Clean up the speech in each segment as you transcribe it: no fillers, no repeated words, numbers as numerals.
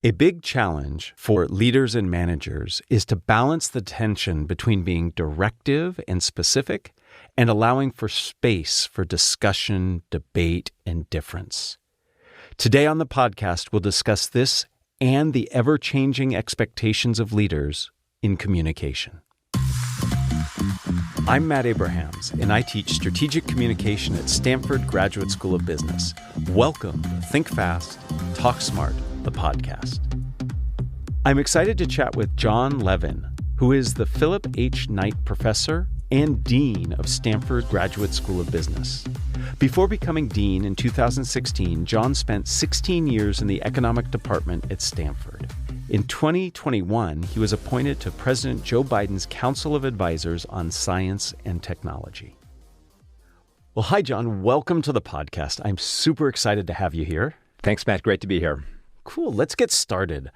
A big challenge for leaders and managers is to balance the tension between being directive and specific and allowing for space for discussion, debate, and difference. Today on the podcast, we'll discuss this and the ever-changing expectations of leaders in communication. I'm Matt Abrahams, and I teach strategic communication at Stanford Graduate School of Business. Welcome to Think Fast, Talk Smart, the podcast. I'm excited to chat with Jon Levin, who is the Philip H. Knight Professor and Dean of Stanford Graduate School of Business. Before becoming dean in 2016, Jon spent 16 years in the economic department at Stanford. In 2021, he was appointed to President Joe Biden's Council of Advisors on Science and Technology. Well, hi, Jon. Welcome to the podcast. I'm super excited to have you here. Thanks, Matt. Great to be here. Cool. Let's get started.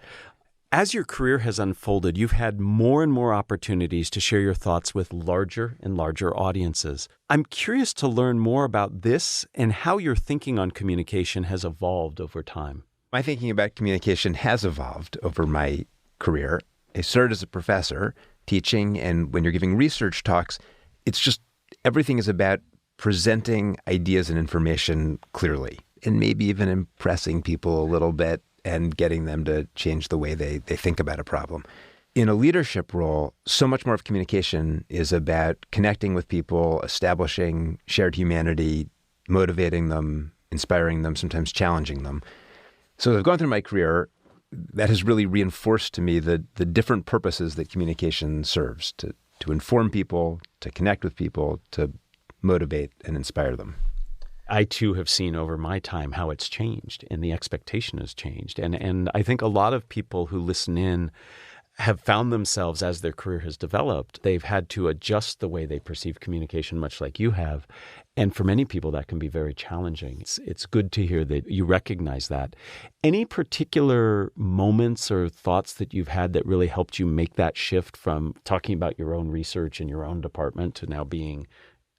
As your career has unfolded, you've had more and more opportunities to share your thoughts with larger and larger audiences. I'm curious to learn more about this and how your thinking on communication has evolved over time. My thinking about communication has evolved over my career. I started as a professor teaching, and when you're giving research talks, it's just everything is about presenting ideas and information clearly, and maybe even impressing people a little bit and getting them to change the way they think about a problem. In a leadership role, so much more of communication is about connecting with people, establishing shared humanity, motivating them, inspiring them, sometimes challenging them. So as I've gone through my career, that has really reinforced to me the different purposes that communication serves, to inform people, to connect with people, to motivate and inspire them. I, too, have seen over my time how it's changed and the expectation has changed. And I think a lot of people who listen in have found themselves, as their career has developed, they've had to adjust the way they perceive communication, much like you have. And for many people, that can be very challenging. It's good to hear that you recognize that. Any particular moments or thoughts that you've had that really helped you make that shift from talking about your own research in your own department to now being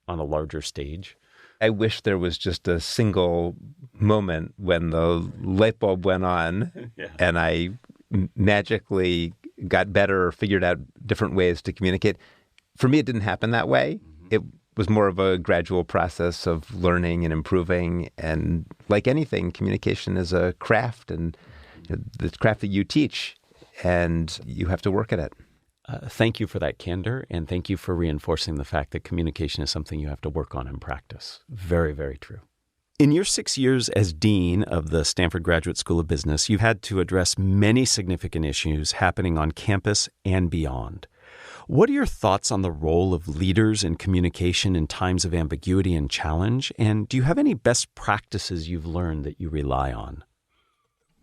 on a larger stage? I wish there was just a single moment when the light bulb went on and I magically got better or figured out different ways to communicate. For me, it didn't happen that way. It was more of a gradual process of learning and improving. And like anything, communication is a craft, and the craft that you teach, and you have to work at it. Thank you for that candor, and thank you for reinforcing the fact that communication is something you have to work on in practice. Very, very true. In your 6 years as dean of the Stanford Graduate School of Business, you've had to address many significant issues happening on campus and beyond. What are your thoughts on the role of leaders in communication in times of ambiguity and challenge? And do you have any best practices you've learned that you rely on?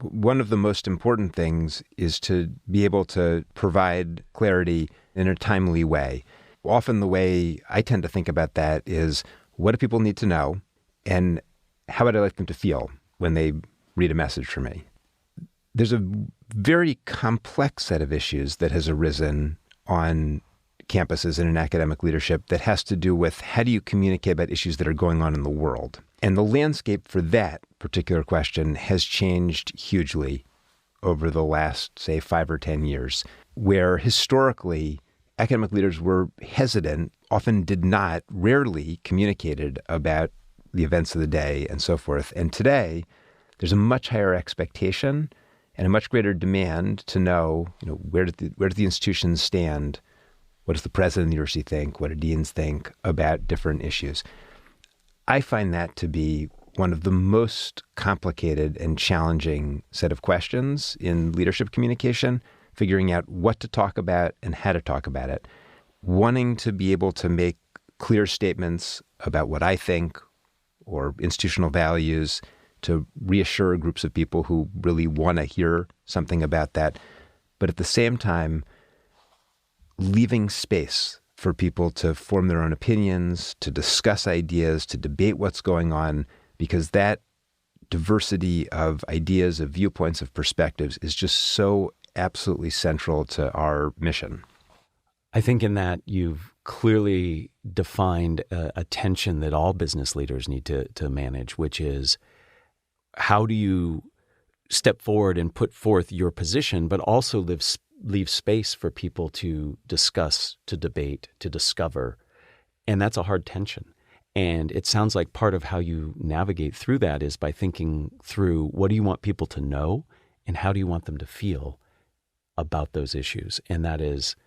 One of the most important things is to be able to provide clarity in a timely way. Often the way I tend to think about that is, what do people need to know? And how would I like them to feel when they read a message from me? There's a very complex set of issues that has arisen on campuses and in academic leadership that has to do with how do you communicate about issues that are going on in the world? And the landscape for that particular question has changed hugely over the last, say, 5 or 10 years, where historically academic leaders were hesitant, often did not, rarely communicated about the events of the day and so forth. And today, there's a much higher expectation and a much greater demand to know, where do the institutions stand? What does the president of the university think? What do deans think about different issues? I find that to be one of the most complicated and challenging set of questions in leadership communication, figuring out what to talk about and how to talk about it. Wanting to be able to make clear statements about what I think or institutional values to reassure groups of people who really want to hear something about that. But at the same time, leaving space for people to form their own opinions, to discuss ideas, to debate what's going on, because that diversity of ideas, of viewpoints, of perspectives is just so absolutely central to our mission. I think in that you've clearly defined a tension that all business leaders need to manage, which is how do you step forward and put forth your position, but also leave space for people to discuss, to debate, to discover. And that's a hard tension. And it sounds like part of how you navigate through that is by thinking through, what do you want people to know and how do you want them to feel about those issues? And that is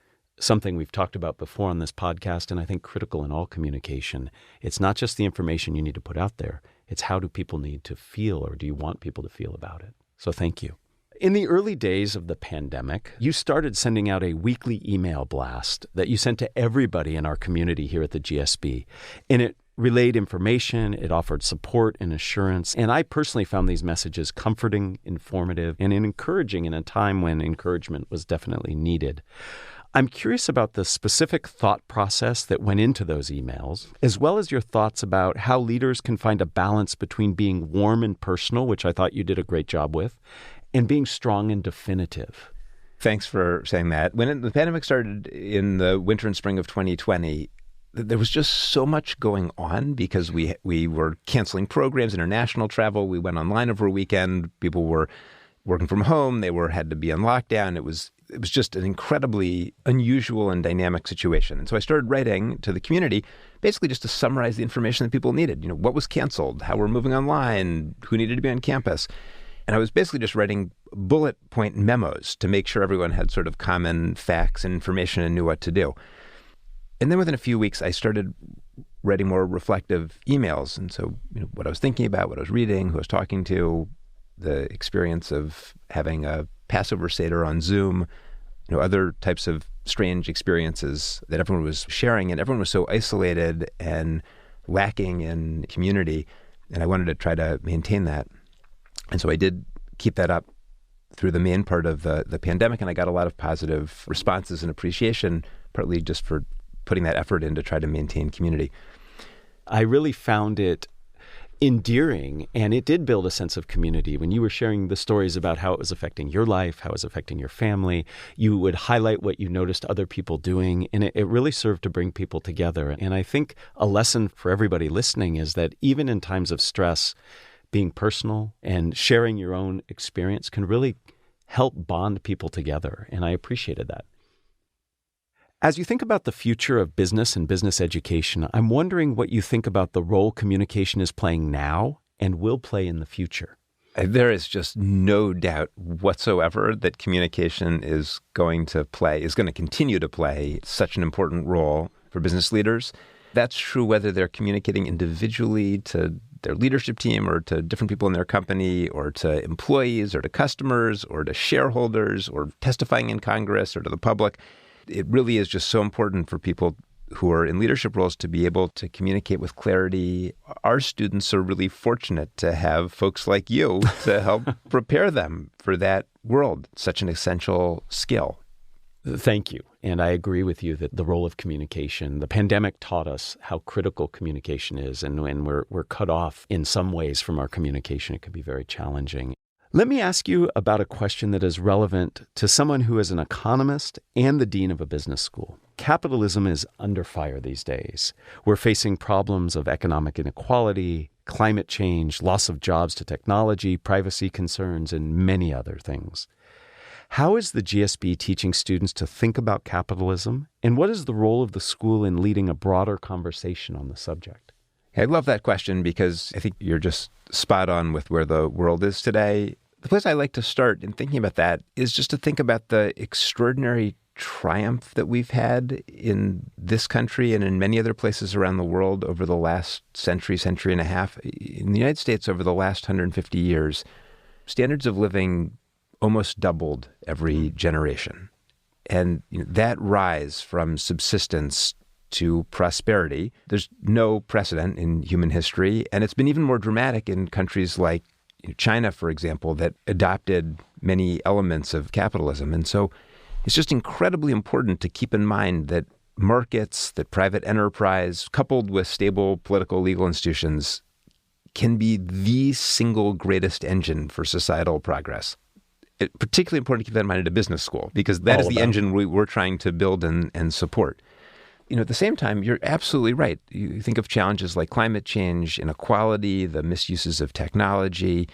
something we've talked about before on this podcast, and I think critical in all communication. It's not just the information you need to put out there. It's how do people need to feel, or do you want people to feel about it? So thank you. In the early days of the pandemic, you started sending out a weekly email blast that you sent to everybody in our community here at the GSB. And it relayed information, it offered support and assurance. And I personally found these messages comforting, informative, and encouraging in a time when encouragement was definitely needed. I'm curious about the specific thought process that went into those emails, as well as your thoughts about how leaders can find a balance between being warm and personal, which I thought you did a great job with, and being strong and definitive. Thanks for saying that. When the pandemic started in the winter and spring of 2020, there was just so much going on because we were canceling programs, international travel. We went online over a weekend. People were working from home. They had to be on lockdown. It was just an incredibly unusual and dynamic situation. And so I started writing to the community, basically just to summarize the information that people needed. What was canceled, how we're moving online, who needed to be on campus. And I was basically just writing bullet point memos to make sure everyone had sort of common facts and information and knew what to do. And then within a few weeks, I started writing more reflective emails. And so, what I was thinking about, what I was reading, who I was talking to, the experience of having a Passover Seder on Zoom, other types of strange experiences that everyone was sharing. And everyone was so isolated and lacking in community. And I wanted to try to maintain that. And so I did keep that up through the main part of the pandemic. And I got a lot of positive responses and appreciation, partly just for putting that effort in to try to maintain community. I really found it endearing, and it did build a sense of community. When you were sharing the stories about how it was affecting your life, how it was affecting your family, you would highlight what you noticed other people doing, and it really served to bring people together. And I think a lesson for everybody listening is that even in times of stress, being personal and sharing your own experience can really help bond people together, and I appreciated that. As you think about the future of business and business education, I'm wondering what you think about the role communication is playing now and will play in the future. There is just no doubt whatsoever that communication is going to continue to play such an important role for business leaders. That's true whether they're communicating individually to their leadership team or to different people in their company or to employees or to customers or to shareholders or testifying in Congress or to the public. It really is just so important for people who are in leadership roles to be able to communicate with clarity. Our students are really fortunate to have folks like you to help prepare them for that world, such an essential skill. Thank you. And I agree with you that the role of communication, the pandemic taught us how critical communication is. And when we're cut off in some ways from our communication, it can be very challenging. Let me ask you about a question that is relevant to someone who is an economist and the dean of a business school. Capitalism is under fire these days. We're facing problems of economic inequality, climate change, loss of jobs to technology, privacy concerns, and many other things. How is the GSB teaching students to think about capitalism, and what is the role of the school in leading a broader conversation on the subject? I love that question because I think you're just spot on with where the world is today. The place I like to start in thinking about that is just to think about the extraordinary triumph that we've had in this country and in many other places around the world over the last century and a half. In the United States, over the last 150 years, standards of living almost doubled every generation. And that rise from subsistence to prosperity, there's no precedent in human history. And it's been even more dramatic in countries like China, for example, that adopted many elements of capitalism. And so it's just incredibly important to keep in mind that markets, that private enterprise, coupled with stable political legal institutions, can be the single greatest engine for societal progress. It's particularly important to keep that in mind at a business school, because that is the engine we're trying to build and support. At the same time, you're absolutely right. You think of challenges like climate change, inequality, the misuses of technology,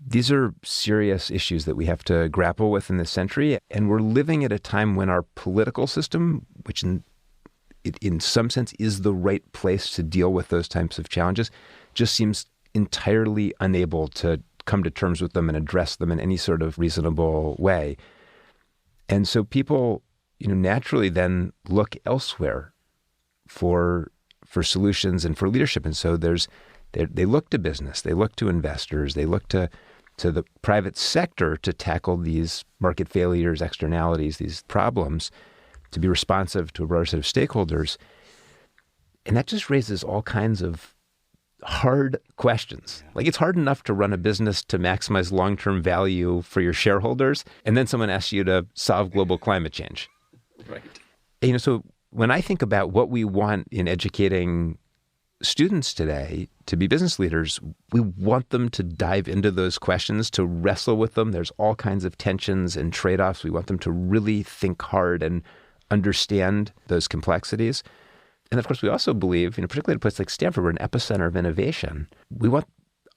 These are serious issues that we have to grapple with in this century. And we're living at a time when our political system, which in some sense is the right place to deal with those types of challenges, just seems entirely unable to come to terms with them and address them in any sort of reasonable way. And so people, naturally then look elsewhere for solutions and for leadership. And so they look to business, they look to investors, they look to the private sector to tackle these market failures, externalities, these problems, to be responsive to a broader set of stakeholders. And that just raises all kinds of hard questions. Like, it's hard enough to run a business to maximize long-term value for your shareholders, and then someone asks you to solve global climate change. Right. And, so when I think about what we want in educating students today to be business leaders, we want them to dive into those questions, to wrestle with them. There's all kinds of tensions and trade-offs. We want them to really think hard and understand those complexities. And of course, we also believe, particularly at a place like Stanford, we're an epicenter of innovation. We want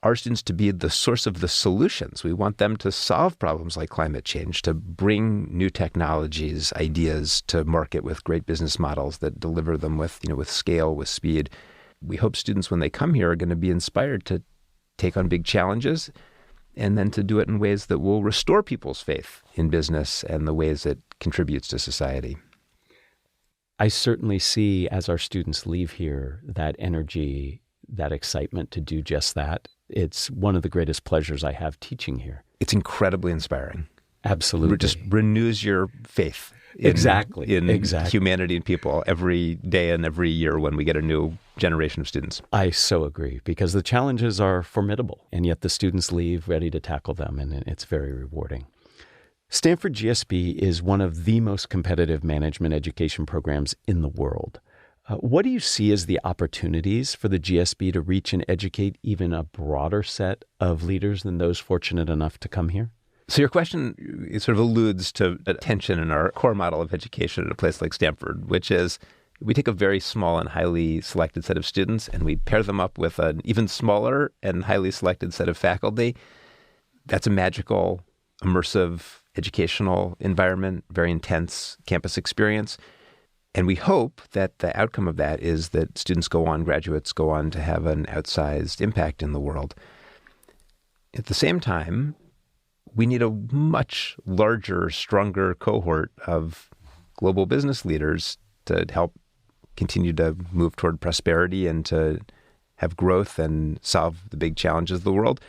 our students to be the source of the solutions. We want them to solve problems like climate change, to bring new technologies, ideas to market with great business models that deliver them with scale, with speed. We hope students, when they come here, are going to be inspired to take on big challenges and then to do it in ways that will restore people's faith in business and the ways it contributes to society. I certainly see, as our students leave here, that energy, that excitement to do just that. It's one of the greatest pleasures I have teaching here. It's incredibly inspiring. Absolutely. It just renews your faith in humanity and people every day and every year when we get a new generation of students. I so agree, because the challenges are formidable, and yet the students leave ready to tackle them, and it's very rewarding. Stanford GSB is one of the most competitive management education programs in the world. What do you see as the opportunities for the GSB to reach and educate even a broader set of leaders than those fortunate enough to come here? So your question sort of alludes to a tension in our core model of education at a place like Stanford, which is we take a very small and highly selected set of students and we pair them up with an even smaller and highly selected set of faculty. That's a magical, immersive educational environment, very intense campus experience. And we hope that the outcome of that is that graduates go on to have an outsized impact in the world. At the same time, we need a much larger, stronger cohort of global business leaders to help continue to move toward prosperity and to have growth and solve the big challenges of the world.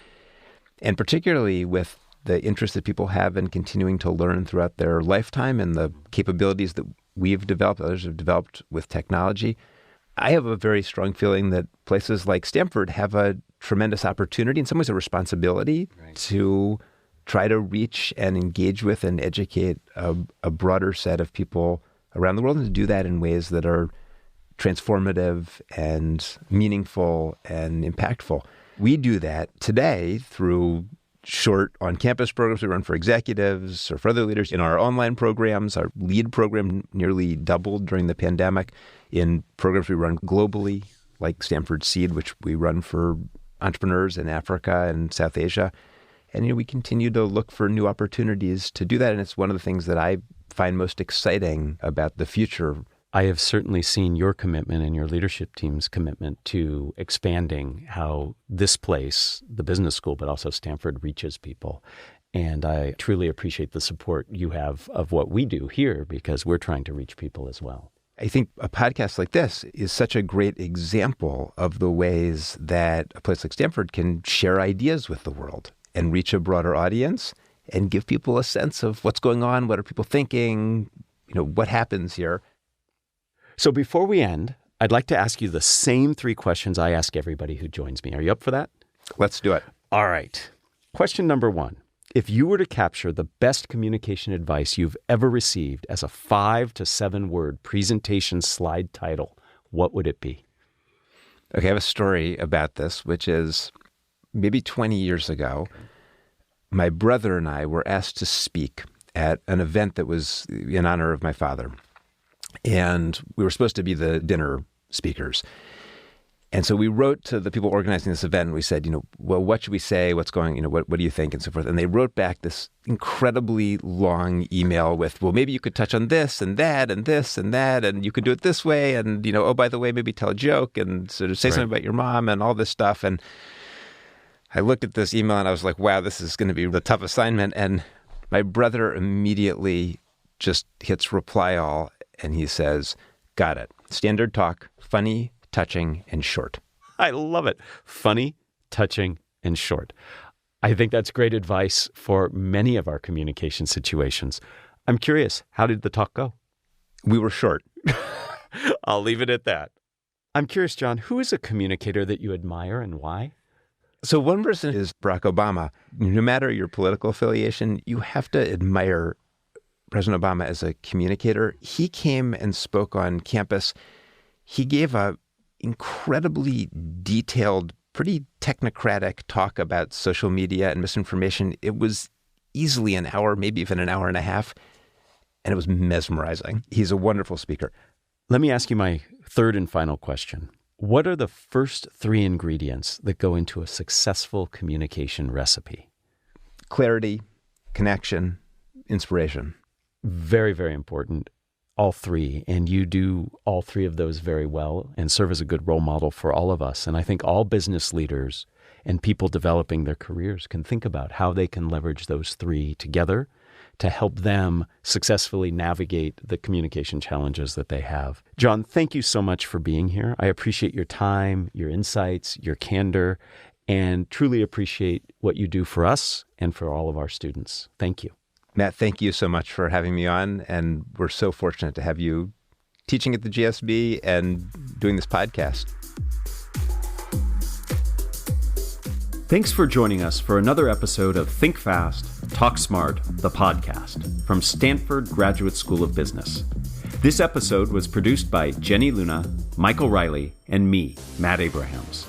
And particularly with the interest that people have in continuing to learn throughout their lifetime and the capabilities that we've developed, others have developed with technology. I have a very strong feeling that places like Stanford have a tremendous opportunity, in some ways a responsibility, to try to reach and engage with and educate a broader set of people around the world, and to do that in ways that are transformative and meaningful and impactful. We do that today through short on-campus programs we run for executives or for other leaders. In our online programs, our LEAD program nearly doubled during the pandemic. In programs we run globally, like Stanford Seed, which we run for entrepreneurs in Africa and South Asia. And we continue to look for new opportunities to do that. And it's one of the things that I find most exciting about the future. I have certainly seen your commitment and your leadership team's commitment to expanding how this place, the business school, but also Stanford, reaches people. And I truly appreciate the support you have of what we do here, because we're trying to reach people as well. I think a podcast like this is such a great example of the ways that a place like Stanford can share ideas with the world and reach a broader audience and give people a sense of what's going on, what are people thinking, what happens here. So before we end, I'd like to ask you the same 3 questions I ask everybody who joins me. Are you up for that? Let's do it. All right. Question number 1. If you were to capture the best communication advice you've ever received as a 5 to 7 word presentation slide title, what would it be? Okay, I have a story about this, which is maybe 20 years ago, my brother and I were asked to speak at an event that was in honor of my father. And we were supposed to be the dinner speakers. And so we wrote to the people organizing this event and we said, well, what should we say? What's going, what do you think? And so forth. And they wrote back this incredibly long email with, well, maybe you could touch on this and that and this and that, and you could do it this way. And, oh, by the way, maybe tell a joke and sort of say something about your mom and all this stuff. And I looked at this email and I was like, wow, this is going to be the tough assignment. And my brother immediately just hits reply all and he says, got it. Standard talk, funny, touching, and short. I love it. Funny, touching, and short. I think that's great advice for many of our communication situations. I'm curious, how did the talk go? We were short. I'll leave it at that. I'm curious, Jon, who is a communicator that you admire and why? So one person is Barack Obama. No matter your political affiliation, you have to admire President Obama as a communicator. He came and spoke on campus. He gave a incredibly detailed, pretty technocratic talk about social media and misinformation. It was easily an hour, maybe even an hour and a half, and it was mesmerizing. He's a wonderful speaker. Let me ask you my third and final question. What are the first 3 ingredients that go into a successful communication recipe? Clarity, connection, inspiration. Very, very important. All 3. And you do all 3 of those very well and serve as a good role model for all of us. And I think all business leaders and people developing their careers can think about how they can leverage those 3 together to help them successfully navigate the communication challenges that they have. Jon, thank you so much for being here. I appreciate your time, your insights, your candor, and truly appreciate what you do for us and for all of our students. Thank you. Matt, thank you so much for having me on. And we're so fortunate to have you teaching at the GSB and doing this podcast. Thanks for joining us for another episode of Think Fast, Talk Smart, the podcast from Stanford Graduate School of Business. This episode was produced by Jenny Luna, Michael Riley, and me, Matt Abrahams.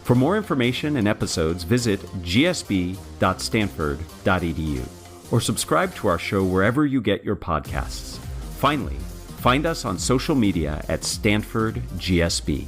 For more information and episodes, visit gsb.stanford.edu or subscribe to our show wherever you get your podcasts. Finally, find us on social media at Stanford GSB.